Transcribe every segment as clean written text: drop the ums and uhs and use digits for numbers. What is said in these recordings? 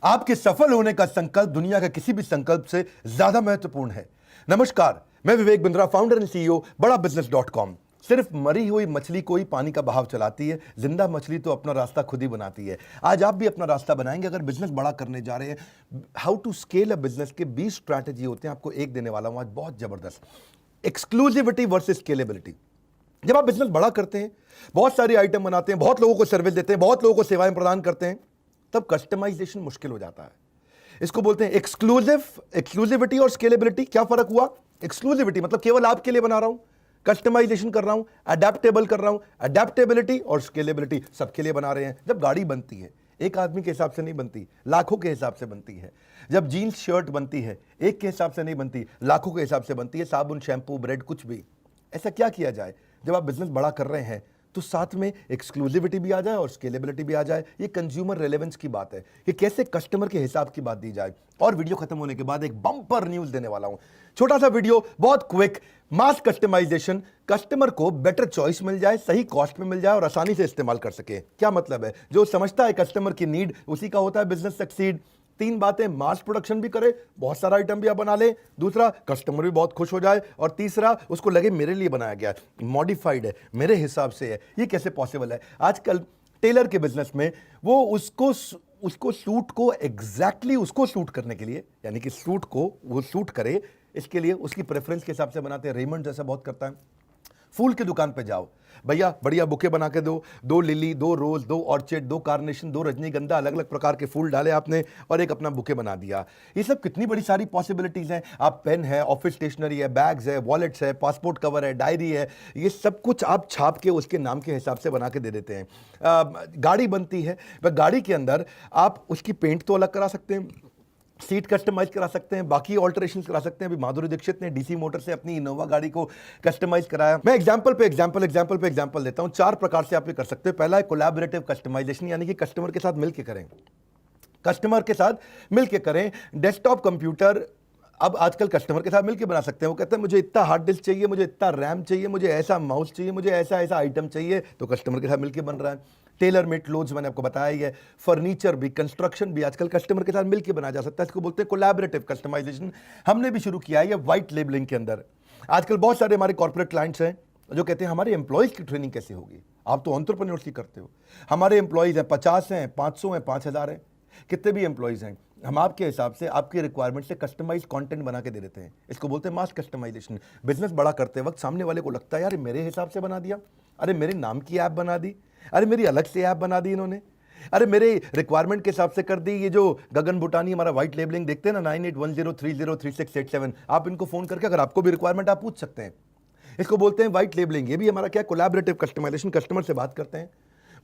आपके सफल होने का संकल्प दुनिया के किसी भी संकल्प से ज्यादा महत्वपूर्ण है। नमस्कार, मैं Vivek Bindra, founder and CEO बड़ा बिजनेस .com। सिर्फ मरी हुई मछली को ही पानी का बहाव चलाती है, जिंदा मछली तो अपना रास्ता खुद ही बनाती है। आज आप भी अपना रास्ता बनाएंगे अगर बिजनेस बड़ा करने जा रहे हैं। How to scale a business के 20 स्ट्रैटेजी होते हैं, आपको एक देने वाला हूं आज, बहुत जबरदस्त। Exclusivity versus scalability. जब आप बिजनेस बड़ा करते हैं, बहुत सारे आइटम बनाते हैं, बहुत लोगों को सर्विस देते हैं, बहुत लोगों को सेवाएं प्रदान करते हैं, तब कस्टमाइजेशन मुश्किल हो जाता है। इसको बोलते हैं एक्सक्लूसिविटी और स्केलेबिलिटी। क्या फर्क हुआ? एक्सक्लूसिविटी मतलब केवल आपके लिए बना रहा हूं, कस्टमाइजेशन कर रहा हूं, अडेप्टेबल कर रहा हूं। अडेप्टेबिलिटी और स्केलेबिलिटी सबके लिए बना रहे हैं। जब गाड़ी बनती है, एक आदमी के हिसाब से नहीं बनती, लाखों के हिसाब से बनती है। जब जीन्स शर्ट बनती है, एक के हिसाब से नहीं बनती, लाखों के हिसाब से बनती है। साबुन, शैंपू, ब्रेड, कुछ भी। ऐसा क्या किया जाए जब आप बिजनेस बड़ा कर रहे हैं तो साथ में एक्सक्लूसिविटी भी आ जाए और स्केलेबिलिटी भी आ जाए। ये कंज्यूमर रेलेवेंस की बात है कि कैसे कस्टमर के हिसाब की बात दी जाए। और वीडियो खत्म होने के बाद एक बम्पर न्यूज देने वाला हूं, छोटा सा वीडियो, बहुत क्विक। मास कस्टमाइजेशन, कस्टमर को बेटर चॉइस मिल जाए, सही कॉस्ट में मिल जाए और आसानी से इस्तेमाल कर सके। क्या मतलब है? जो समझता है कस्टमर की नीड, उसी का होता है बिजनेस सक्सीड। तीन बातें, मास प्रोडक्शन भी करे, बहुत सारा आइटम भी आप बना ले। दूसरा, कस्टमर भी बहुत खुश हो जाए। और तीसरा, उसको लगे मेरे लिए बनाया गया है, मॉडिफाइड है, मेरे हिसाब से है। ये कैसे पॉसिबल है? आजकल टेलर के बिजनेस में वो उसको सूट को एग्जैक्टली उसको सूट करने के लिए, यानी कि सूट को वो सूट करे, इसके लिए उसकी प्रेफरेंस के हिसाब से बनाते हैं। रेमंड जैसा बहुत करता है। फूल की दुकान पे जाओ, भैया बढ़िया बुके बना के दो, 2 लिली, 2 रोज, 2 ऑर्चिड, 2 कार्नेशन, 2 रजनीगंधा, अलग अलग प्रकार के फूल डाले आपने और एक अपना बुके बना दिया। ये सब कितनी बड़ी सारी पॉसिबिलिटीज हैं। आप पेन है, ऑफिस स्टेशनरी है, बैग्स है, वॉलेट्स है, पासपोर्ट कवर है, डायरी है, ये सब कुछ आप छाप के उसके नाम के हिसाब से बना के दे देते हैं। गाड़ी बनती है, वह गाड़ी के अंदर आप उसकी पेंट तो अलग करा सकते हैं, सीट कस्टमाइज करा सकते हैं, बाकी ऑल्टरेशन करा सकते हैं। अभी माधुरी दीक्षित ने डीसी मोटर से अपनी इनोवा गाड़ी को कस्टमाइज कराया। मैं एग्जांपल पे एग्जांपल देता हूं। 4 प्रकार से आप ये कर सकते हैं। पहला है कोलैबोरेटिव कस्टमाइजेशन, यानी कि कस्टमर के साथ मिलकर करें। डेस्कटॉप कंप्यूटर अब आजकल कस्टमर के साथ मिलकर बना सकते हैं। वो कहते हैं मुझे इतना हार्ड डिस्क चाहिए, मुझे इतना रैम चाहिए, मुझे ऐसा माउस चाहिए, मुझे ऐसा ऐसा आइटम चाहिए, तो कस्टमर के साथ मिलकर बन रहा है। टेलर मेड क्लोथ्स मैंने आपको बताया ही है। फर्नीचर भी, कंस्ट्रक्शन भी आजकल कस्टमर के साथ मिलकर बनाया जा सकता है। इसको बोलते हैं कोलैबोरेटिव कस्टमाइजेशन। हमने भी शुरू किया है ये व्हाइट लेबलिंग के अंदर। आजकल बहुत सारे हमारे कॉर्पोरेट क्लाइंट्स हैं जो कहते हैं हमारे एम्प्लॉयज की ट्रेनिंग कैसे होगी? आप तो एंटरप्रेन्योर्स की करते हो। हमारे एम्प्लॉयज हैं 50 हैं, 500 हैं, 5000 हैं, कितने भी एम्प्लॉयज हैं, हम आपके हिसाब से, आपके रिक्वायरमेंट से कस्टमाइज कंटेंट बना के दे देते हैं। इसको बोलते हैं मास कस्टमाइजेशन। बिजनेस बड़ा करते वक्त सामने वाले को लगता है यार मेरे हिसाब से बना दिया, अरे मेरे नाम की ऐप बना दी, अरे मेरी अलग से ऐप बना दी इन्होंने, अरे मेरे रिक्वायरमेंट के हिसाब से कर दी। ये जो गगन बुटानी हमारा व्हाइट लेबलिंग देखते हैं ना, 9810303687, आप इनको फोन करके अगर आपको भी रिक्वायरमेंट आप पूछ सकते हैं। इसको बोलते हैं व्हाइट लेबलिंग। ये भी हमारा क्या, कोलैबोरेटिव कस्टमाइजेशन। कस्टमर से बात करते हैं,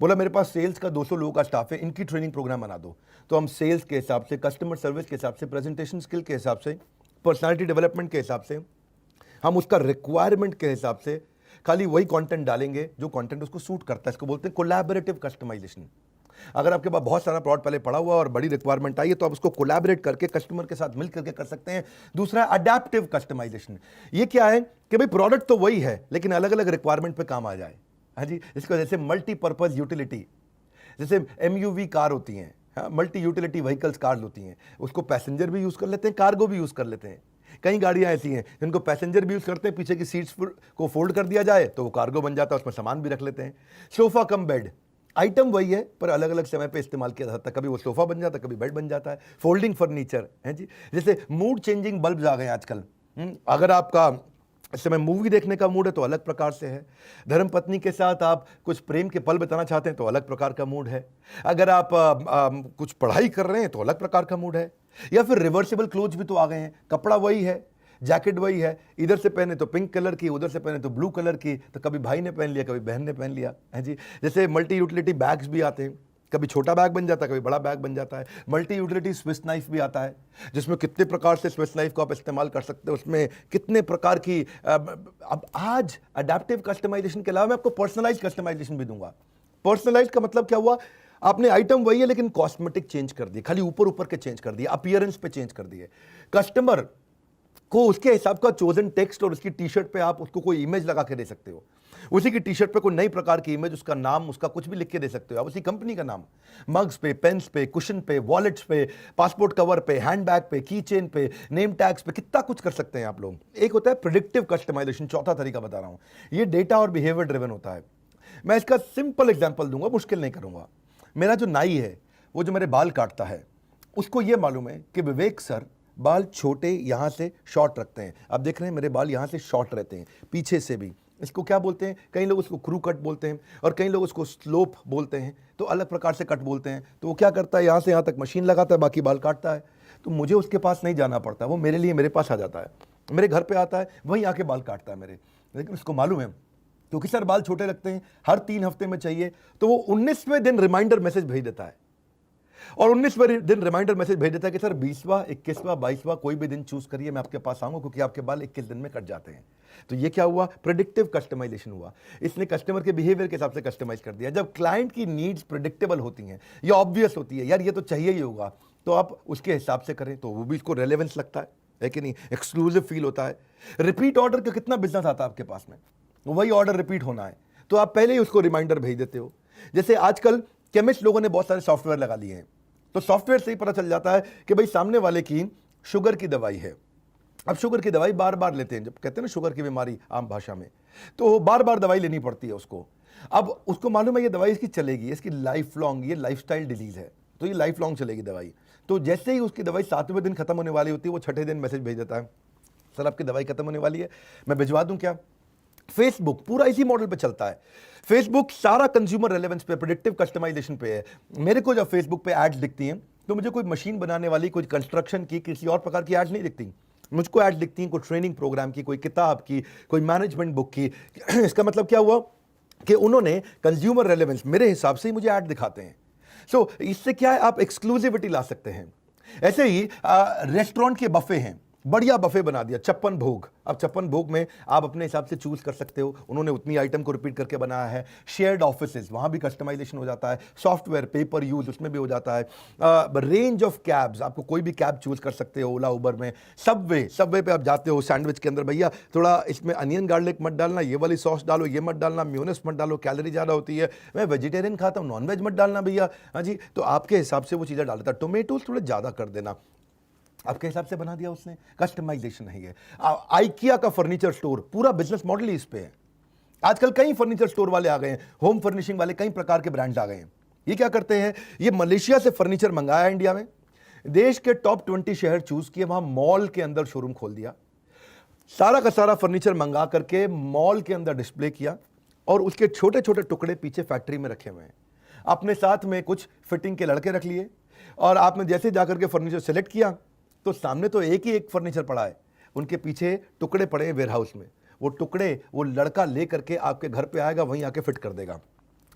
बोला मेरे पास सेल्स का 200 लोगों का स्टाफ है, इनकी ट्रेनिंग प्रोग्राम बना दो। तो हम सेल्स के हिसाब से, कस्टमर सर्विस के हिसाब से, प्रेजेंटेशन स्किल के हिसाब से, पर्सनालिटी डेवलपमेंट के हिसाब से, हम उसका रिक्वायरमेंट के हिसाब से खाली वही कंटेंट डालेंगे जो कंटेंट उसको सूट करता है। इसको बोलते हैं कोलैबोरेटिव कस्टमाइजेशन। अगर आपके पास बहुत सारा प्रोडक्ट पहले पड़ा हुआ और बड़ी रिक्वायरमेंट आई है तो आप उसको कोलैबोरेट करके कस्टमर के साथ मिल करके कर सकते हैं। दूसरा, अडेप्टिव कस्टमाइजेशन। ये क्या है कि भाई प्रोडक्ट तो वही है लेकिन अलग अलग रिक्वायरमेंट पे काम आ जाए। हाँ जी, इसको जैसे मल्टीपर्पज यूटिलिटी, जैसे एमयूवी कार होती हैं, हाँ, मल्टी यूटिलिटी व्हीकल्स कार्स होती हैं, उसको पैसेंजर भी यूज कर लेते हैं, कार्गो भी यूज कर लेते हैं। कई गाड़ियां ऐसी हैं जिनको पैसेंजर भी यूज करते हैं, पीछे की सीट्स को फोल्ड कर दिया जाए तो वो कार्गो बन जाता है, उसमें सामान भी रख लेते हैं। सोफा कम बेड, आइटम वही है पर अलग अलग समय पे इस्तेमाल किया जाता है। कभी वो सोफा बन जाता है, कभी बेड बन जाता है। फोल्डिंग फर्नीचर है जी। जैसे मूड चेंजिंग बल्ब आ गए आजकल। अगर आपका इस समय मूवी देखने का मूड है तो अलग प्रकार से है। धर्म पत्नी के साथ आप कुछ प्रेम के पल बिताना चाहते हैं तो अलग प्रकार का मूड है। अगर आप कुछ पढ़ाई कर रहे हैं तो अलग प्रकार का मूड है। या फिर रिवर्सिबल क्लोथ्स भी तो आ गए हैं, कपड़ा वही है, जैकेट वही है, इधर से पहने तो पिंक कलर की, उधर से पहने तो ब्लू कलर की, तो कभी भाई ने पहन लिया, कभी बहन ने पहन लिया है जी। जैसे मल्टी यूटिलिटी बैग्स भी आते हैं, कभी छोटा बैग बन जाता है, कभी बड़ा बैग बन जाता है। मल्टी यूटिलिटी स्विस नाइफ भी आता है, जिसमें कितने प्रकार से स्विस नाइफ को आप इस्तेमाल कर सकते हैं, उसमें कितने प्रकार की। अब आज अडेप्टिव कस्टमाइजेशन के अलावा मैं आपको पर्सनलाइज कस्टमाइजेशन भी दूंगा। पर्सनलाइज का मतलब क्या हुआ? आपने आइटम वही है लेकिन कॉस्मेटिक चेंज कर दिए, खाली ऊपर ऊपर के चेंज कर दिए, अपीयरेंस पे चेंज कर दिए। कस्टमर को उसके हिसाब का चोजन टेक्स्ट और उसकी टी शर्ट पे आप उसको कोई इमेज लगा के दे सकते हो। उसी की टी शर्ट पे कोई नई प्रकार की इमेज, उसका नाम, उसका कुछ भी लिख के दे सकते हो आप, उसी कंपनी का नाम, मग्स पे, पेन्स पे, कुशन पे, वॉलेट्स पे, पासपोर्ट कवर पे, हैंडबैग पे, की चेन पे, नेम टैग्स पे, कितना कुछ कर सकते हैं आप लोग। एक होता है प्रिडिक्टिव कस्टमाइजेशन, चौथा तरीका बता रहा हूं, ये डेटा और बिहेवियर ड्रिवन होता है। मैं इसका सिंपल एग्जांपल दूंगा, मुश्किल नहीं करूंगा। मेरा जो नाई है, वो जो मेरे बाल काटता है, उसको ये मालूम है कि विवेक सर बाल छोटे यहां से शॉर्ट रखते हैं। आप देख रहे हैं मेरे बाल यहां से शॉर्ट रहते हैं, पीछे से भी। इसको क्या बोलते हैं? कई लोग उसको क्रू कट बोलते हैं और कई लोग उसको स्लोप बोलते हैं, तो अलग प्रकार से कट बोलते हैं। तो वो क्या करता है, यहां से यहां तक मशीन लगाता है, बाकी बाल काटता है। तो मुझे उसके पास नहीं जाना पड़ता, वो मेरे लिए मेरे पास आ जाता है, मेरे घर पे आता है, वहीं आके बाल काटता है मेरे। लेकिन उसको मालूम है क्योंकि सर बाल छोटे रखते हैं, हर 3 हफ्ते में चाहिए, तो वो 19वें दिन रिमाइंडर मैसेज भेज देता है। और 19वें दिन रिमाइंडर मैसेज भेज देता है कि सर 20वां, 21वां, 22वां कोई भी दिन चूज करिए, मैं आपके पास आऊंगा, क्योंकि आपके बाल 21 दिन में कट जाते हैं। तो ये क्या हुआ? प्रेडिक्टिव कस्टमाइजेशन हुआ। इसने कस्टमर के बिहेवियर के हिसाब से कस्टमाइज कर दिया। जब क्लाइंट की नीड्स प्रेडिक्टेबल होती हैं, ये ऑब्वियस होती है, यार ये तो चाहिए ही होगा, तो आप उसके हिसाब से करें, तो वो भी इसको रेलेवेंस लगता है कि नहीं, एक्सक्लूसिव फील होता है। रिपीट ऑर्डर का कितना बिजनेस आता है आपके पास में, वही ऑर्डर रिपीट होना है, तो आप पहले ही उसको रिमाइंडर भेज देते हो। जैसे आजकल केमिस्ट लोगों ने बहुत सारे सॉफ्टवेयर लगा लिए हैं, तो सॉफ्टवेयर से ही पता चल जाता है कि भाई सामने वाले की शुगर की दवाई है। अब शुगर की दवाई बार बार लेते हैं, जब कहते हैं ना शुगर की बीमारी आम भाषा में, तो बार बार दवाई लेनी पड़ती है उसको। अब उसको मालूम है ये दवाई इसकी चलेगी, इसकी लाइफ लॉन्ग, ये लाइफस्टाइल डिजीज है, तो ये लाइफ लॉन्ग चलेगी दवाई। तो जैसे ही उसकी दवाई 7वें दिन खत्म होने वाली होती है, वो 6ठे दिन मैसेज भेज देता है, सर आपकी दवाई खत्म होने वाली है, मैं भिजवा दूं क्या? फेसबुक पूरा इसी मॉडल पे चलता है। फेसबुक सारा कंज्यूमर रेलेवेंस पे, प्रेडिक्टिव कस्टमाइजेशन पे है। मेरे को जब फेसबुक पे एड्स दिखती हैं, तो मुझे कोई मशीन बनाने वाली, कोई कंस्ट्रक्शन की, किसी और प्रकार की एड्स नहीं दिखती। मुझको एड्स दिखती हैं कोई ट्रेनिंग प्रोग्राम की, कोई किताब की, कोई मैनेजमेंट बुक की। इसका मतलब क्या हुआ कि उन्होंने कंज्यूमर रेलेवेंस मेरे हिसाब से ही मुझे ऐड दिखाते हैं। सो इससे क्या है, आप एक्सक्लूसिविटी ला सकते हैं। ऐसे ही रेस्टोरेंट के बफे हैं, बढ़िया बफे बना दिया, 56 भोग। अब 56 भोग में आप अपने हिसाब से चूज कर सकते हो, उन्होंने उतनी आइटम को रिपीट करके बनाया है। शेयर्ड ऑफिसेज, वहां भी कस्टमाइजेशन हो जाता है। सॉफ्टवेयर, पेपर यूज, उसमें भी हो जाता है। रेंज ऑफ कैब्स, आपको कोई भी कैब चूज कर सकते हो ओला उबर में। सबवे पे आप जाते हो, सैंडविच के अंदर भैया थोड़ा इसमें अनियन गार्लिक मत डालना, ये वाली सॉस डालो, ये मत डालना, म्योनेस मत डालो, कैलोरी ज़्यादा होती है, मैं वेजिटेरियन खाता हूँ, नॉन वेज मत डालना भैया। हाँ जी, तो आपके हिसाब से वो चीज़ें डाल देता है। टोमेटोज थोड़े ज़्यादा कर देना, आपके हिसाब से बना दिया उसने। कस्टमाइजेशन है ये। आइकिया का फर्नीचर स्टोर, पूरा बिजनेस मॉडल ही इस पे है। आजकल कई फर्नीचर स्टोर वाले आ गए हैं, होम फर्निशिंग वाले कई प्रकार के ब्रांड्स आ गए हैं। ये क्या करते हैं, ये मलेशिया से फर्नीचर मंगाया इंडिया में, देश के टॉप 20 शहर चूज किए, वहां मॉल के अंदर शोरूम खोल दिया, सारा का सारा फर्नीचर मंगा करके मॉल के अंदर डिस्प्ले किया, और उसके छोटे छोटे टुकड़े पीछे फैक्ट्री में रखे हुए हैं। अपने साथ में कुछ फिटिंग के लड़के रख लिए, और आपने जैसे जाकर के फर्नीचर सेलेक्ट किया, तो सामने तो एक ही एक फर्नीचर पड़ा है, उनके पीछे टुकड़े पड़े हैं वेयरहाउस में। वो टुकड़े वो लड़का ले करके आपके घर पे आएगा, वहीं आके फिट कर देगा।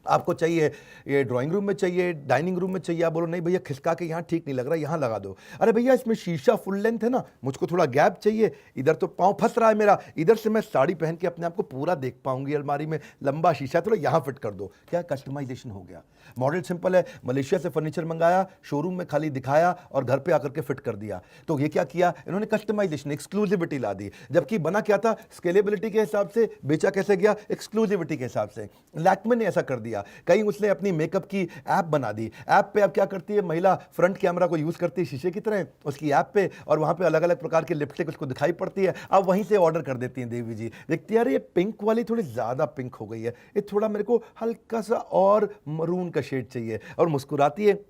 आपको चाहिए ये ड्राइंग रूम में चाहिए, डाइनिंग रूम में चाहिए, आप बोलो नहीं भैया खिसका के यहाँ ठीक नहीं लग रहा, यहाँ लगा दो। अरे भैया इसमें शीशा फुल लेंथ है ना, मुझको थोड़ा गैप चाहिए, इधर तो पाँव फंस रहा है मेरा, इधर से मैं साड़ी पहन के अपने आप को पूरा देख पाऊंगी अलमारी में, लंबा शीशा थोड़ा यहाँ फिट कर दो। क्या कस्टमाइजेशन हो गया। मॉडल सिंपल है, मलेशिया से फर्नीचर मंगाया, शोरूम में खाली दिखाया और घर पे आकर के फिट कर दिया। तो ये क्या किया इन्होंने, कस्टमाइजेशन, एक्सक्लूसिविटी ला दी। जबकि बना क्या था, स्केलेबिलिटी के हिसाब से, बेचा कैसे गया, एक्सक्लूसिविटी के हिसाब से। लैक्मे ने ऐसा कर दिया। कहीं उसने अपनी मेकअप की ऐप बना दी। ऐप पे अब क्या करती है महिला, फ्रंट कैमरा को यूज करती है शीशे की तरह उसकी ऐप पे, और वहां पे अलग अलग प्रकार की लिपस्टिक उसको दिखाई पड़ती है। अब वहीं से ऑर्डर कर देती हैं देवी जी, देखती है यार ये पिंक वाली थोड़ी ज्यादा पिंक हो गई है, ये थोड़ा मेरे को हल्का सा और मरून का शेड चाहिए, और मुस्कुराती है,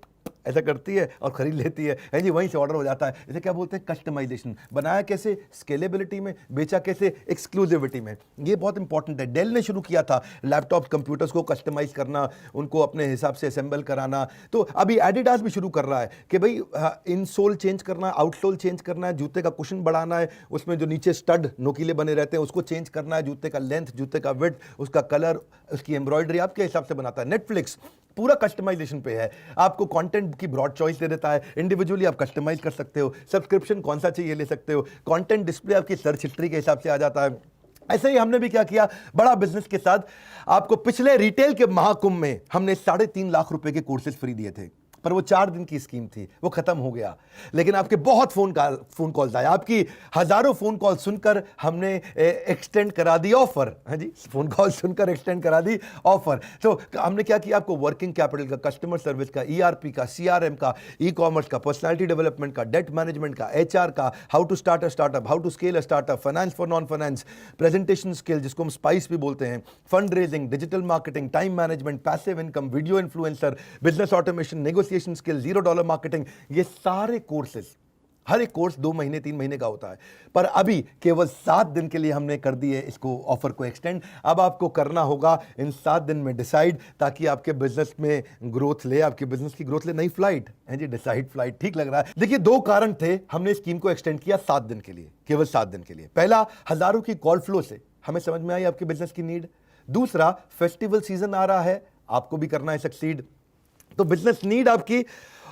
ऐसा करती है और खरीद लेती है जी, वहीं से ऑर्डर हो जाता है। इसे क्या बोलते हैं, कस्टमाइजेशन। बनाया कैसे, स्केलेबिलिटी में, बेचा कैसे, एक्सक्लूसिविटी में। ये बहुत इंपॉर्टेंट है। डेल ने शुरू किया था लैपटॉप कंप्यूटर्स को कस्टमाइज करना, उनको अपने हिसाब से असेंबल कराना। तो अभी एडिडास भी शुरू कर रहा है कि भाई इनसोल चेंज करना, आउटसोल चेंज करना है, जूते का कुशन बढ़ाना है, उसमें जो नीचे स्टड नोकीले बने रहते हैं उसको चेंज करना है, जूते का लेंथ, जूते का विड्थ, उसका कलर, उसकी एम्ब्रॉयडरी आपके हिसाब से बनाता है। नेटफ्लिक्स पूरा कस्टमाइजेशन पे है, आपको कंटेंट की ब्रॉड चॉइस दे देता है, इंडिविजुअली आप कस्टमाइज कर सकते हो, सब्सक्रिप्शन कौन सा चाहिए ले सकते हो, कंटेंट डिस्प्ले आपकी सर्च हिस्ट्री के हिसाब से आ जाता है। ऐसे ही हमने भी क्या किया, बड़ा बिजनेस के साथ आपको पिछले रिटेल के महाकुंभ में हमने 3.5 लाख रुपए के कोर्सेज फ्री दिए थे। पर वो 4 दिन की स्कीम थी, वो खत्म हो गया। लेकिन आपके बहुत फोन कॉल्स आए, आपकी हजारों फोन कॉल सुनकर हमने एक्सटेंड करा दी ऑफर। हाँ जी, फोन कॉल सुनकर एक्सटेंड करा दी ऑफर। तो हमने क्या किया, आपको वर्किंग कैपिटल का, कस्टमर सर्विस का, ERP का, CRM का, ई-कॉमर्स का, पर्सनालिटी डेवलपमेंट का, डेट मैनेजमेंट का, HR का, how to start a startup, how to scale a startup, finance for non finance, presentation skill जिसको हम स्पाइस भी बोलते हैं, fund raising, digital marketing, time management, passive income, video influencer, business automation, negotiation skill, $0 marketing, ये सारे courses, हर एक course 2 महीने 3 महीने का होता है, पर अभी केवल 7 दिन के लिए हमने कर दिए इसको ऑफर को एक्सटेंड। अब आपको करना होगा इन 7 दिन में डिसाइड, ताकि आपके बिजनेस में ग्रोथ ले, आपके बिजनेस की ग्रोथ ले। नई फ्लाइट है जी, डिसाइड फ्लाइट, ठीक लग रहा है। देखिए 2 कारण थे हमने स्कीम को एक्सटेंड किया 7 दिन के लिए, केवल 7 दिन के लिए। पहला, हजारों की कॉल फ्लो से हमें समझ में आई आपके बिजनेस की नीड। दूसरा, फेस्टिवल सीजन आ रहा है, आपको भी करना है सक्सीड, तो बिजनेस नीड आपकी,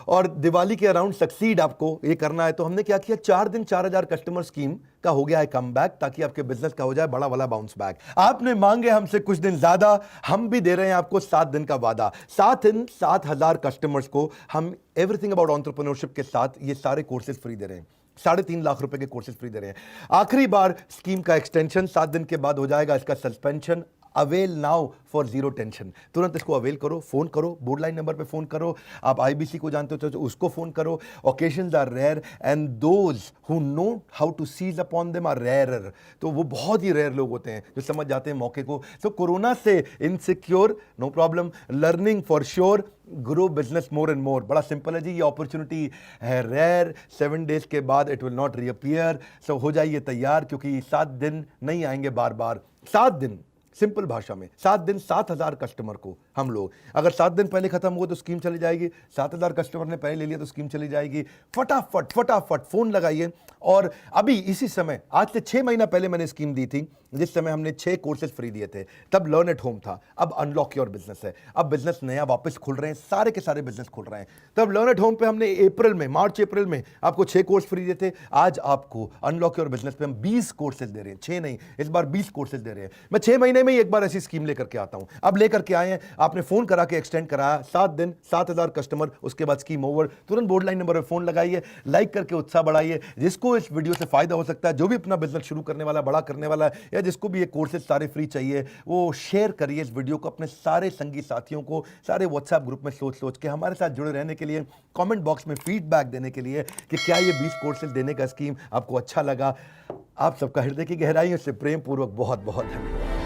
और दिवाली के अराउंड सक्सीड आपको ये करना है। तो हमने क्या किया, 4 दिन 4000 कस्टमर स्कीम का हो गया है कम बैक, ताकि आपके बिजनेस का हो जाए बड़ा वाला बाउंस बैक। आपने मांगे हमसे कुछ दिन ज्यादा, हम भी दे रहे हैं आपको 7 दिन का वादा। 7 दिन 7000 कस्टमर्स को हम एवरीथिंग अबाउट एंटरप्रेन्योरशिप के साथ ये सारे कोर्सेज फ्री दे रहे हैं। 3.5 लाख रुपए के कोर्सेज फ्री दे रहे हैं। आखिरी बार स्कीम का एक्सटेंशन 7 दिन के बाद हो जाएगा, इसका suspension. Avail now for zero tension, तुरंत इसको अवेल करो, फोन करो, बोर्ड लाइन नंबर पे फोन करो। आप IBC को जानते हो तो उसको फोन करो। Occasions are rare and those who know how to seize upon them are rarer. तो वो बहुत ही रेयर लोग होते हैं जो समझ जाते हैं मौके को। सो कोरोना से insecure, no problem, learning for sure, grow business more and more. बड़ा सिंपल है जी, ये अपॉर्चुनिटी है रेयर, 7 डेज के बाद इट विल नॉट रीअपियर। सो हो जाइए तैयार, क्योंकि 7 दिन नहीं आएंगे बार बार। 7 दिन, सिंपल भाषा में 7 दिन 7000 कस्टमर को हम लोग, अगर 7 दिन पहले खत्म हुआ तो स्कीम चली जाएगी, 7000 कस्टमर ने पहले ले लिया तो स्कीम चली जाएगी। फटाफट फटाफट फोन लगाइए। और अभी इसी समय, आज से 6 महीना पहले मैंने स्कीम दी थी, जिस समय हमने 6 कोर्सेज फ्री दिए थे, तब लर्न एट होम था। अब अनलॉक योर बिजनेस है, अब बिजनेस नया वापस खुल रहे हैं, सारे के सारे बिजनेस खुल रहे हैं। तब लर्न एट होम पे हमने मार्च अप्रैल में आपको 6 कोर्स फ्री दिए थे। आज आपको अनलॉक योर बिजनेस पे हम 20 कोर्सेज दे रहे हैं, 6 नहीं, इस बार 20 कोर्सेज दे रहे हैं। मैं 6 महीने में एक बार ऐसी स्कीम लेकर के आता हूं। अब लेकर के आए हैं, आपने फोन करा के एक्सटेंड कराया, 7 दिन 7000 कस्टमर, उसके बाद स्कीम ओवर। तुरंत बोर्ड लाइन नंबर पर फोन लगाइए, लाइक करके उत्साह बढ़ाइए। जिसको इस वीडियो से फायदा हो सकता है, जो भी अपना बिजनेस शुरू करने वाला, बड़ा करने वाला है, या जिसको भी ये कोर्सेज सारे फ्री चाहिए, वो शेयर करिए इस वीडियो को अपने सारे संगी साथियों को, सारे व्हाट्सएप ग्रुप में सोच के हमारे साथ जुड़े रहने के लिए, कमेंट बॉक्स में फीडबैक देने के लिए कि क्या ये 20 कोर्सेज देने का स्कीम आपको अच्छा लगा। आप सबका हृदय की गहराइयों से प्रेम पूर्वक बहुत बहुत धन्यवाद।